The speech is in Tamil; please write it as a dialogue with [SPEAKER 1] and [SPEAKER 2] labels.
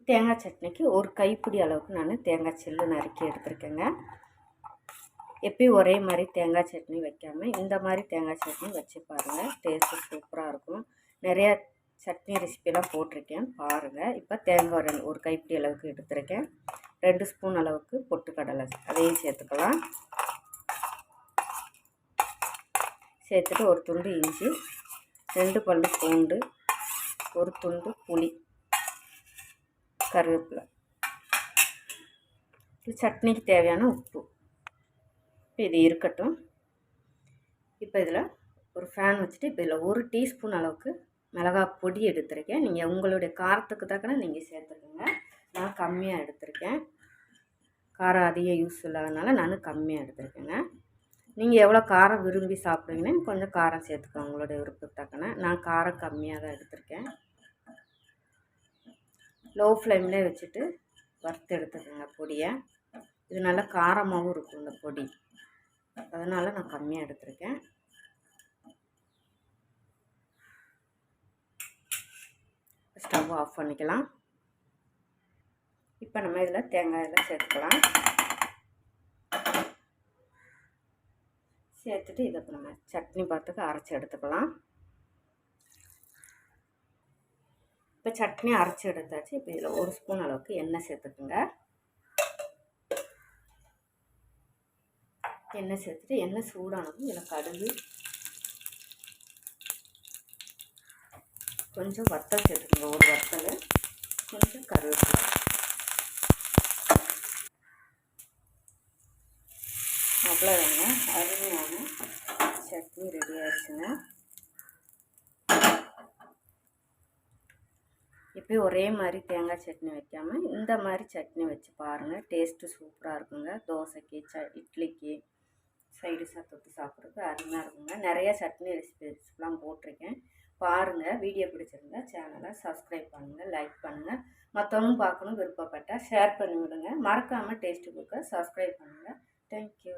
[SPEAKER 1] தேங்காய் சட்னிக்கு ஒரு கைப்பிடி அளவுக்கு நான் தேங்காய் சில்லு நறுக்கி எடுத்துருக்கேங்க. எப்பயும் ஒரே மாதிரி தேங்காய் சட்னி வைக்காமல் இந்த மாதிரி தேங்காய் சட்னி வச்சு பாருங்கள், டேஸ்ட்டு சூப்பராக இருக்கும். நிறையா சட்னி ரெசிபியெல்லாம் போட்டிருக்கேன் பாருங்கள். இப்போ தேங்காய் ஒரு கைப்பிடி அளவுக்கு எடுத்துருக்கேன். 2 ஸ்பூன் அளவுக்கு பொட்டுக்கடலை அதையும் சேர்த்துக்கலாம். சேர்த்துட்டு ஒரு துண்டு இஞ்சி, 2 பல்லு பூண்டு, ஒரு துண்டு புளி, கருவேப்பிலை, சட்னிக்கு தேவையான உப்பு. இப்போ இது இருக்கட்டும். இப்போ இதில் ஒரு ஃபேன் வச்சுட்டு இப்போ இதில் 1 டீஸ்பூன் அளவுக்கு மிளகாய் பொடி எடுத்துருக்கேன். நீங்கள் உங்களுடைய காரத்துக்கு தக்கன நீங்கள் சேர்த்துக்கோங்க. நான் கம்மியாக எடுத்திருக்கேன். காரம் அதிகம் யூஸ் இல்லாதனால நான் கம்மியாக எடுத்துருக்கேங்க. நீங்கள் எவ்வளோ காரம் விரும்பி சாப்பிடுவீங்கன்னு கொஞ்சம் காரம் சேர்த்துக்கோங்க உங்களுடைய விருப்பத்துக்கு தக்கன. நான் காரம் கம்மியாக தான் எடுத்திருக்கேன். லோ ஃப்ளேம்லேயே வச்சுட்டு வறுத்து எடுத்துக்கோங்க பொடியை. இது நல்லா காரமாகவும் இருக்கும் இந்த பொடி, அதனால் நான் கம்மியாக எடுத்திருக்கேன். ஸ்டவ் ஆஃப் பண்ணிக்கலாம். இப்போ நம்ம இதில் தேங்காயெல்லாம் சேர்த்துக்கலாம். சேர்த்துட்டு இதை நம்ம சட்னி பார்த்துக்கு அரைச்சி எடுத்துக்கலாம். இப்போ சட்னி அரைச்சி எடுத்தாச்சு. இப்போ இதில் 1 ஸ்பூன் அளவுக்கு எண்ணெய் சேர்த்துக்குங்க. எண்ணெய் சேர்த்துட்டு எண்ணெய் சூடானதும் இதில் கடுகு, கொஞ்சம் வத்தல் சேர்த்துக்கோங்க, ஒரு வத்தல், கொஞ்சம் கருவேப்பிலை. அவ்வளோதாங்க, அருமையான சட்னி ரெடி ஆகிடுச்சுங்க. இப்போயும் ஒரே மாதிரி தேங்காய் சட்னி வைக்காமல் இந்த மாதிரி சட்னி வச்சு பாருங்கள், டேஸ்ட்டு சூப்பராக இருக்குங்க. தோசைக்கு, இட்லிக்கு சைடிஷாக தொட்டு சாப்பிட்றதுக்கு அருமையாக இருக்குங்க. நிறைய சட்னி ரெசிபிஸ்லாம் போட்டிருக்கேன் பாருங்கள். வீடியோ பிடிச்சிருந்தா சேனலை சப்ஸ்கிரைப் பண்ணுங்கள், லைக் பண்ணுங்கள். மற்றவங்க பார்க்கணும் விருப்பப்பட்டால் ஷேர் பண்ணி விடுங்க. மறக்காமல் டேஸ்ட்டு புக்கை சப்ஸ்கிரைப் பண்ணுங்கள். தேங்க்யூ.